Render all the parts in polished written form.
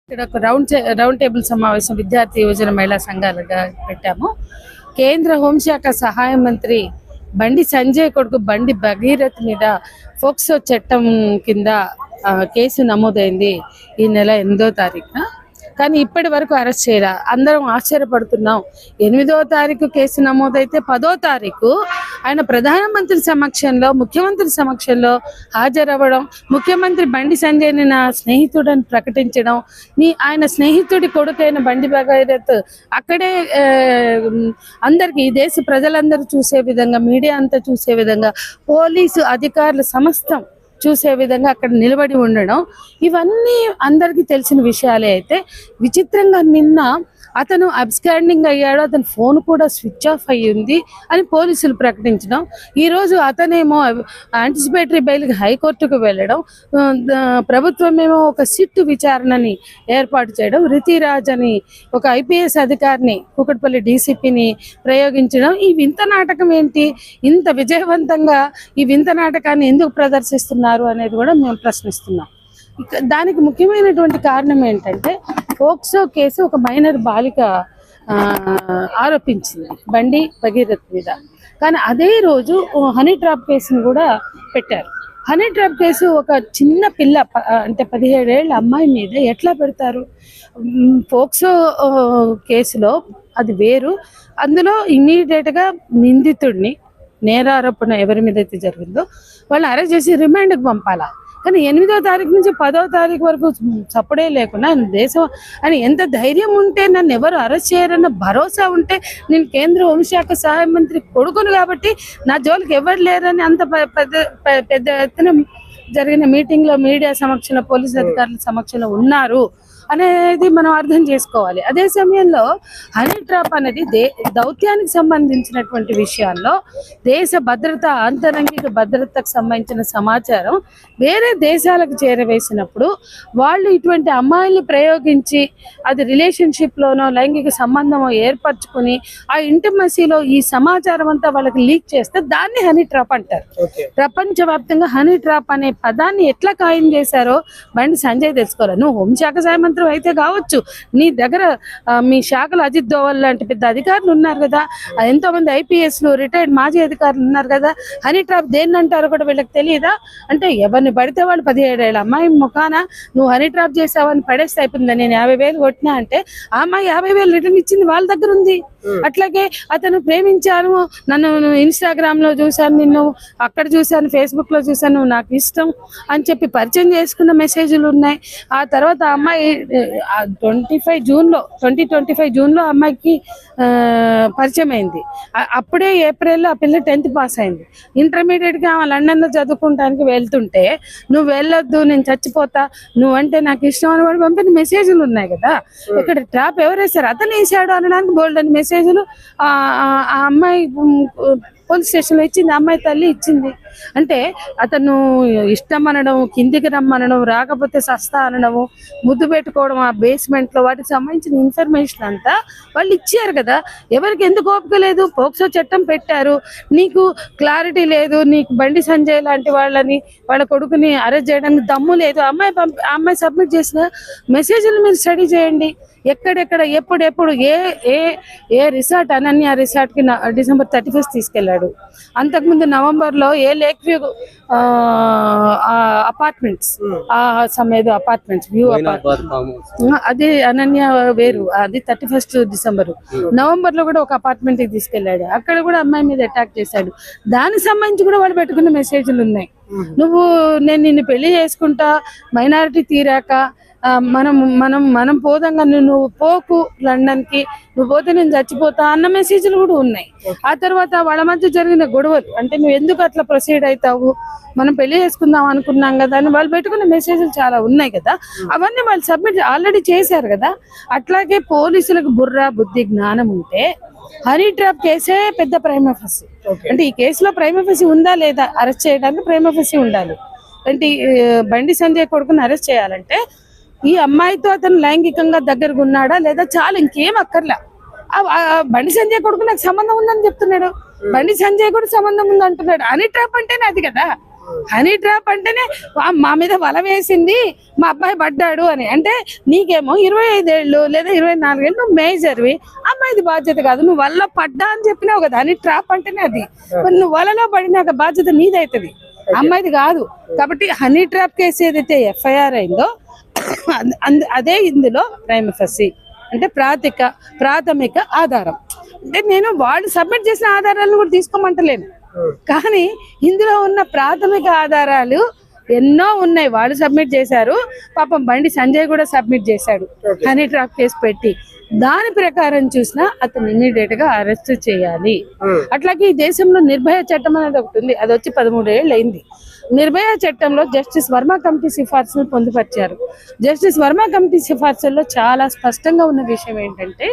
ఇక్కడ ఒక round table సమావేశం విద్యార్థి యువజన మహిళా సంఘాలుగా పెట్టాము. కేంద్ర హోంశాఖ సహాయ మంత్రి బండి సంజయ్ కొడుకు బండి భగీరథ్ మీద ఫోక్సో చట్టం కింద కేసు నమోదైంది ఈ నెల 8వ తారీఖున. కానీ ఇప్పటి వరకు అరెస్ట్ చేయరా. అందరం ఆశ్చర్యపడుతున్నాం. 8వ తారీఖు కేసు నమోదైతే 10వ తారీఖు ఆయన ప్రధానమంత్రి సమక్షంలో, ముఖ్యమంత్రి సమక్షంలో హాజరవ్వడం, ముఖ్యమంత్రి బండి సంజయ్ని నా స్నేహితుడని ప్రకటించడం, ఆయన స్నేహితుడి కొడుకైన బండి భగీరథ్ అక్కడే అందరికీ, ఈ దేశ ప్రజలందరూ చూసే విధంగా, మీడియా అంతా చూసే విధంగా, పోలీసు అధికారులు సమస్తం చూసే విధంగా అక్కడ నిలబడి ఉండడం, ఇవన్నీ అందరికీ తెలిసిన విషయాలే. అయితే విచిత్రంగా నిన్న అతను అబ్స్కాండింగ్ అయ్యాడు, అతని ఫోన్ కూడా స్విచ్ ఆఫ్ అయ్యింది అని పోలీసులు ప్రకటించడం, ఈరోజు అతనేమో యాంటిసిపేటరీ బెయిల్కి హైకోర్టుకు వెళ్ళడం, ప్రభుత్వం ఏమో ఒక సిట్ విచారణని ఏర్పాటు చేయడం, రితిరాజ్ అని ఒక ఐపీఎస్ అధికారిని, కూకట్పల్లి డీసీపీని ప్రయోగించడం. ఈ వింత నాటకం ఏంటి? ఇంత విజయవంతంగా ఈ వింత నాటకాన్ని ఎందుకు ప్రదర్శిస్తున్నారు అనేది కూడా మేము ప్రశ్నిస్తున్నాం. దానికి ముఖ్యమైనటువంటి కారణం ఏంటంటే, పోక్సో కేసు ఒక మైనర్ బాలిక ఆరోపించింది బండి భగీరథ్ మీద. కానీ అదే రోజు హనీ ట్రాప్ కేసును కూడా పెట్టారు. హనీ ట్రాప్ కేసు ఒక చిన్న పిల్ల, అంటే 17 ఏళ్ల అమ్మాయి మీద ఎట్లా పెడతారు? పోక్సో కేసులో అది వేరు. అందులో ఇమ్మీడియట్గా నిందితుడిని, నేరారోపణ ఎవరి మీద అయితే జరిగిందో వాళ్ళని అరెస్ట్ చేసి రిమాండ్కి పంపాలా. కానీ 8వ తారీఖు నుంచి 10వ తారీఖు వరకు చప్పుడే లేకుండా దేశం అని ఎంత ధైర్యం ఉంటే, నన్ను ఎవరు అరెస్ట్ చేయరన్న భరోసా ఉంటే, నేను కేంద్ర హోంశాఖ సహాయ మంత్రి కొడుకును కాబట్టి నా జోలికి ఎవరు లేరని అంత పెద్ద ఎత్తున జరిగిన మీటింగ్లో మీడియా సమక్షంలో, పోలీసు అధికారుల సమక్షంలో ఉన్నారు అనేది మనం అర్థం చేసుకోవాలి. అదే సమయంలో హనీ ట్రాప్ అనేది దౌత్యానికి సంబంధించినటువంటి విషయాల్లో దేశ భద్రత, ఆంతరంగిక భద్రతకు సంబంధించిన సమాచారం వేరే దేశాలకు చేరవేసినప్పుడు వాళ్ళు ఇటువంటి అమ్మాయిల్ని ప్రయోగించి అది రిలేషన్షిప్లోనో లైంగిక సంబంధమో ఏర్పరచుకుని ఆ ఇంటిమసీలో ఈ సమాచారం అంతా వాళ్ళకి లీక్ చేస్తే దాన్ని హనీ ట్రాప్ అంటారు. ప్రపంచవ్యాప్తంగా హనీ ట్రాప్ అనే పదాన్ని ఎట్లా ఖాయం చేశారో బండి సంజయ్ తెలుసుకోవాలి. నువ్వు హోంశాఖ సహాయ మంత్రి అయితే కావచ్చు, నీ దగ్గర మీ శాఖలో అజిత్ దోవల్ లాంటి పెద్ద అధికారులు ఉన్నారు కదా, ఎంతో మంది ఐపీఎస్లు, రిటైర్డ్ మాజీ అధికారులు ఉన్నారు కదా, హనీ ట్రాప్ దేన్ని అంటారో కూడా వీళ్ళకి తెలియదా? అంటే ఎవరిని పడితే వాళ్ళు 17 ఏళ్ళ అమ్మాయి ముఖాన నువ్వు హనీ ట్రాప్ చేసావని పడేస్తే అయిపోయిందా, నేను 50,000 కొట్టినా అంటే ఆ అమ్మాయి 50,000 రిటర్న్ ఇచ్చింది వాళ్ళ దగ్గర ఉంది. అట్లాగే అతను ప్రేమించాను, నన్ను ఇన్స్టాగ్రామ్ లో చూశాను, నిన్ను అక్కడ చూశాను, ఫేస్బుక్ లో చూశాను, నువ్వు నాకు ఇష్టం అని చెప్పి పరిచయం చేసుకున్న మెసేజ్లు ఉన్నాయి. ఆ తర్వాత ఆ అమ్మాయి 2025 జూన్లో అమ్మాయికి పరిచయం అయింది. అప్పుడే ఏప్రిల్లో ఆ పిల్ల 10th పాస్ అయింది. ఇంటర్మీడియట్గా ఆమె లండన్లో చదువుకుంటానికి వెళ్తుంటే, నువ్వు వెళ్ళొద్దు, నేను చచ్చిపోతా, నువ్వంటే నాకు ఇష్టం అని వాడు పంపిన మెసేజ్లు ఉన్నాయి కదా. ఇక్కడ ట్రాప్ ఎవరు వేశారు? అతను వేసాడు అనడానికి బోల్డ్ అని మెసేజ్లు ఆ అమ్మాయి పోలీస్ స్టేషన్లో ఇచ్చింది, అమ్మాయి తల్లి ఇచ్చింది. అంటే అతను ఇష్టం అనడం, కిందికి రమ్మనడం, రాకపోతే సస్తా అనడము, ముద్దు పెట్టుకోవడం ఆ బేస్మెంట్లో, వాటికి సంబంధించిన ఇన్ఫర్మేషన్ అంతా వాళ్ళు ఇచ్చారు కదా. ఎవరికి ఎందుకు ఓపిక లేదు? పోక్సో చట్టం పెట్టారు, నీకు క్లారిటీ లేదు, నీకు బండి సంజయ్ లాంటి వాళ్ళని, వాళ్ళ కొడుకుని అరెస్ట్ చేయడానికి దమ్ము లేదు. అమ్మాయి సబ్మిట్ చేసిన మెసేజ్లు మీరు స్టడీ చేయండి. ఎక్కడెక్కడ, ఎప్పుడెప్పుడు, ఏ రిసార్ట్, అనన్య రిసార్ట్కి డిసెంబర్ 31 తీసుకెళ్లాడు. అంతకుముందు నవంబర్లో ఏ లేక్ వ్యూ అపార్ట్మెంట్స్, సమ్మేదో అపార్ట్మెంట్స్, వ్యూ అపార్ట్మెంట్, అది అనన్య వేరు, అది 31 డిసెంబర్. నవంబర్లో కూడా ఒక అపార్ట్మెంట్కి తీసుకెళ్లాడు, అక్కడ కూడా అమ్మాయి మీద అటాక్ చేశాడు. దానికి సంబంధించి కూడా వాళ్ళు పెట్టుకున్న మెసేజ్లు ఉన్నాయి. నేను నిన్ను పెళ్లి చేసుకుంటా, మైనారిటీ తీరాక మనం పోదంగా, నువ్వు పోకు లండన్కి, నువ్వు పోతే నేను చచ్చిపోతా అన్న మెసేజ్లు కూడా ఉన్నాయి. ఆ తర్వాత వాళ్ళ మధ్య జరిగిన గొడవలు, అంటే నువ్వు ఎందుకు అట్లా ప్రొసీడ్ అవుతావు, మనం పెళ్లి చేసుకుందాం అనుకున్నాం కదా అని వాళ్ళు పెట్టుకున్న మెసేజ్లు చాలా ఉన్నాయి కదా. అవన్నీ వాళ్ళు సబ్మిట్ ఆల్రెడీ చేశారు కదా. అట్లాగే పోలీసులకు బుర్ర, బుద్ధి, జ్ఞానం ఉంటే హనీ ట్రాప్ కేసే పెద్ద ప్రైమా ఫెసి. అంటే ఈ కేసులో ప్రైమా ఫెసి ఉందా లేదా, అరెస్ట్ చేయడానికి ప్రైమా ఫెసి ఉండాలి. అంటే బండి సంజయ్ కొడుకుని అరెస్ట్ చేయాలంటే ఈ అమ్మాయితో అతను లైంగికంగా దగ్గరగా ఉన్నాడా లేదా, చాలా, ఇంకేం అక్కర్లా. బండి సంజయ్ కొడుకు నాకు సంబంధం ఉందని చెప్తున్నాడు, బండి సంజయ్ కూడా సంబంధం ఉంది అంటున్నాడు. హనీ ట్రాప్ అంటేనే అది కదా. హనీ ట్రాప్ అంటేనే మా మీద వల వేసింది, మా అబ్బాయి పడ్డాడు అని. అంటే నీకేమో 25 ఏళ్ళు లేదా 24 ఏళ్ళు, నువ్వు మేజర్వి, అమ్మాయిది బాధ్యత కాదు. నువ్వు వల్ల పడ్డా అని చెప్పినావు కదా, హనీ ట్రాప్ అంటేనే అది. నువ్వు వలలో పడినాక బాధ్యత నీదైతుంది, అమ్మాయిది కాదు. కాబట్టి హనీ ట్రాప్ కేసు ఏదైతే ఎఫ్ఐఆర్ అయిందో అదే ఇందులో ప్రైమ్ ఫసి అంటే ప్రాథమిక ఆధారం. అంటే నేను వాళ్ళు సబ్మిట్ చేసిన ఆధారాలను కూడా తీసుకోమంటలేను, కానీ ఇందులో ఉన్న ప్రాథమిక ఆధారాలు ఎన్నో ఉన్నాయి. వాళ్ళు సబ్మిట్ చేశారు, పాపం బండి సంజయ్ కూడా సబ్మిట్ చేశాడు హనీ ట్రాప్ కేసు పెట్టి. దాని ప్రకారం చూసినా అతను ఇమీడియట్ గా అరెస్ట్ చేయాలి. అట్లాగే ఈ దేశంలో నిర్భయ చట్టం అనేది ఒకటి ఉంది, అది వచ్చి 13 ఏళ్ళు అయింది. నిర్భయ చట్టంలో జస్టిస్ వర్మ కమిటీ సిఫార్సులు పొందుపరిచారు. జస్టిస్ వర్మ కమిటీ సిఫార్సుల్లో చాలా స్పష్టంగా ఉన్న విషయం ఏంటంటే,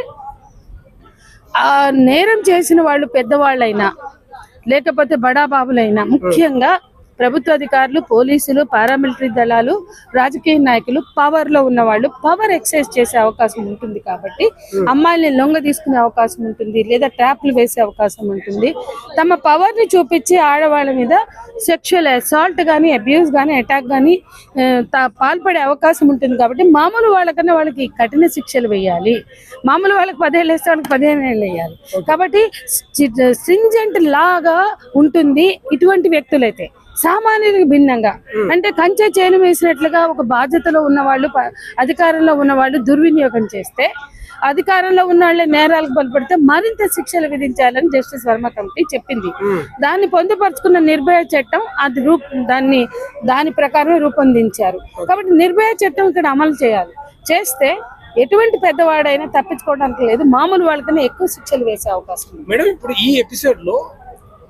ఆ నేరం చేసిన వాళ్ళు పెద్దవాళ్ళైనా లేకపోతే బడాబాబులైనా, ముఖ్యంగా ప్రభుత్వ అధికారులు, పోలీసులు, పారామిలిటరీ దళాలు, రాజకీయ నాయకులు, పవర్ లో ఉన్న వాళ్ళు పవర్ ఎక్సైజ్ చేసే అవకాశం ఉంటుంది. కాబట్టి అమ్మాయిల్ని లొంగ తీసుకునే అవకాశం ఉంటుంది, లేదా ట్రాప్లు వేసే అవకాశం ఉంటుంది. తమ పవర్ ని చూపించి ఆడవాళ్ళ మీద సెక్షువల్ అసాల్ట్ కానీ, అబ్యూస్ కానీ, అటాక్ కానీ పాల్పడే అవకాశం ఉంటుంది. కాబట్టి మామూలు వాళ్ళకన్నా వాళ్ళకి కఠిన శిక్షలు వేయాలి. మామూలు వాళ్ళకి 10 ఏళ్ళు వేస్తే వాళ్ళకి 15 ఏళ్ళు వేయాలి. కాబట్టి స్ట్రింజెంట్ లాగా ఉంటుంది ఇటువంటి వ్యక్తులైతే. సామాన్యులకు భిన్నంగా, అంటే కంచె చేను వేసినట్లుగా ఒక బాధ్యతలో ఉన్నవాళ్ళు, అధికారంలో ఉన్నవాళ్ళు దుర్వినియోగం చేస్తే, అధికారంలో ఉన్న వాళ్ళే నేరాలకు పాల్పడితే మరింత శిక్షలు విధించాలని జస్టిస్ వర్మ కమిటీ చెప్పింది. దాన్ని పొందుపరుచుకున్న నిర్భయ చట్టం దాని ప్రకారం రూపొందించారు. కాబట్టి నిర్భయ చట్టం ఇక్కడ అమలు చేస్తే ఎటువంటి పెద్దవాడైనా తప్పించుకోవడానికి లేదు, మామూలు వాళ్ళకన్నా ఎక్కువ శిక్షలు వేసే అవకాశం ఉంది. మేడం, ఇప్పుడు ఈ ఎపిసోడ్ లో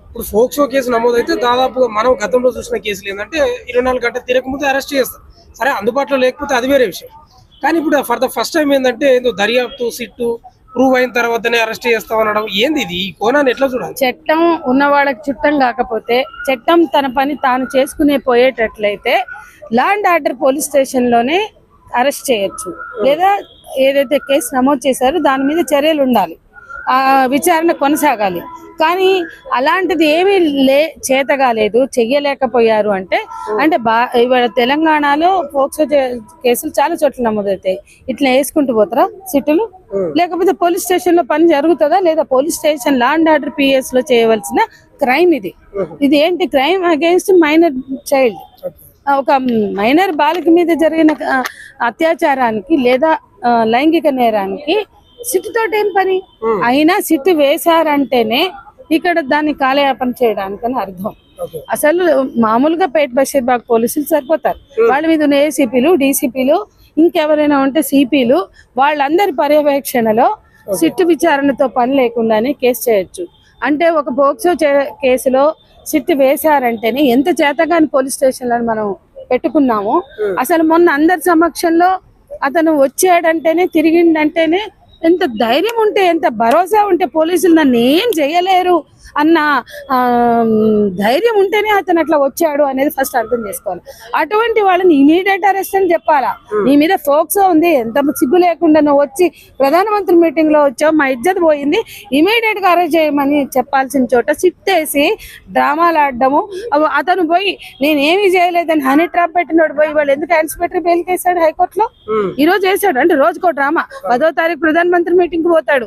ఇప్పుడు ఫోక్సో కేసు నమోదైతే దాదాపుగా మనం గతంలో చూసిన కేసులు ఏంటంటే 24 గంటలు తిరగకముందే అరెస్ట్ చేస్తారు. సరే, అందుబాటులో లేకపోతే అది వేరే విషయం. కానీ ఇప్పుడు ఫర్ ద ఫస్ట్ టైం ఏంటంటే ఏదో దర్యాప్తు సిట్టు ప్రూవ్ అయిన తర్వాతనే అరెస్ట్ చేస్తాం అనడం ఏంది? ఇది ఈ కోణాన్ని ఎట్లా చూడాలి? చట్టం ఉన్న వాళ్ళకి చుట్టం కాకపోతే, చట్టం తన పని తాను చేసుకునే పోయేటట్లయితే law and order police station లోనే అరెస్ట్ చేయొచ్చు, లేదా ఏదైతే కేసు నమోదు చేశారో దాని మీద చర్యలు ఉండాలి, ఆ విచారణ కొనసాగాలి. కానీ అలాంటిది ఏమీ చేతగాలేదు, చెయ్యలేకపోయారు అంటే ఇవాళ తెలంగాణలో పోక్సో కేసులు చాలా చోట్ల నమోదవుతాయి. ఇట్లా వేసుకుంటూ పోతారా సిట్టులు? లేకపోతే పోలీస్ స్టేషన్ లో పని జరుగుతుందా? లేదా police station law and order PS లో చేయవలసిన క్రైమ్ ఇది ఏంటి? Crime against minor child. ఒక మైనర్ బాలిక మీద జరిగిన అత్యాచారానికి లేదా లైంగిక నేరానికి సిట్టుతోటి ఏం పని? అయినా సిట్టు వేశారంటేనే ఇక్కడ దాన్ని కాలయాపన చేయడానికని అర్థం. అసలు మామూలుగా పేట్ బషీర్బాగ్ పోలీసులు సరిపోతారు, వాళ్ళ మీద ఉన్న ACPలు, DCPలు, ఇంకెవరైనా ఉంటే CPలు, వాళ్ళందరి పర్యవేక్షణలో సిట్టు విచారణతో పని లేకుండానే కేసు చేయొచ్చు. అంటే ఒక పోక్సో కేసులో సిట్టు వేశారంటేనే ఎంత చేతగాని పోలీస్ స్టేషన్లను మనం పెట్టుకున్నాము. అసలు మొన్న అందరి సమక్షంలో అతను వచ్చాడంటేనే, తిరిగిండంటేనే ఎంత ధైర్యం ఉంటే, ఎంత భరోసా ఉంటే పోలీసులు నన్ను ఏం చేయలేరు అన్న ధైర్యం ఉంటేనే అతను అట్లా వచ్చాడు అనేది ఫస్ట్ అర్థం చేసుకోవాలి. అటువంటి వాళ్ళని ఇమీడియట్ అరెస్ట్ అని చెప్పాలా. నీ మీద ఫోక్సో ఉంది, ఎంత సిగ్గు లేకుండా నువ్వు వచ్చి ప్రధానమంత్రి మీటింగ్ లో వచ్చావు, మా ఇజ్జత్ పోయింది, ఇమీడియట్ గా అరెస్ట్ చేయమని చెప్పాల్సిన చోట సిట్టేసి డ్రామాలు ఆడడము. అతను పోయి నేనేమి చేయలేదని హనీ ట్రాప్ పెట్టినోడు పోయి వాళ్ళు ఎందుకు యాంటిసిపేటరీ బెయిల్ కేసాడు హైకోర్టులో. ఈ రోజు వేసాడు అంటే రోజుకో డ్రామా. 10వ తారీఖు ప్రధానమంత్రి మీటింగ్ కు పోతాడు,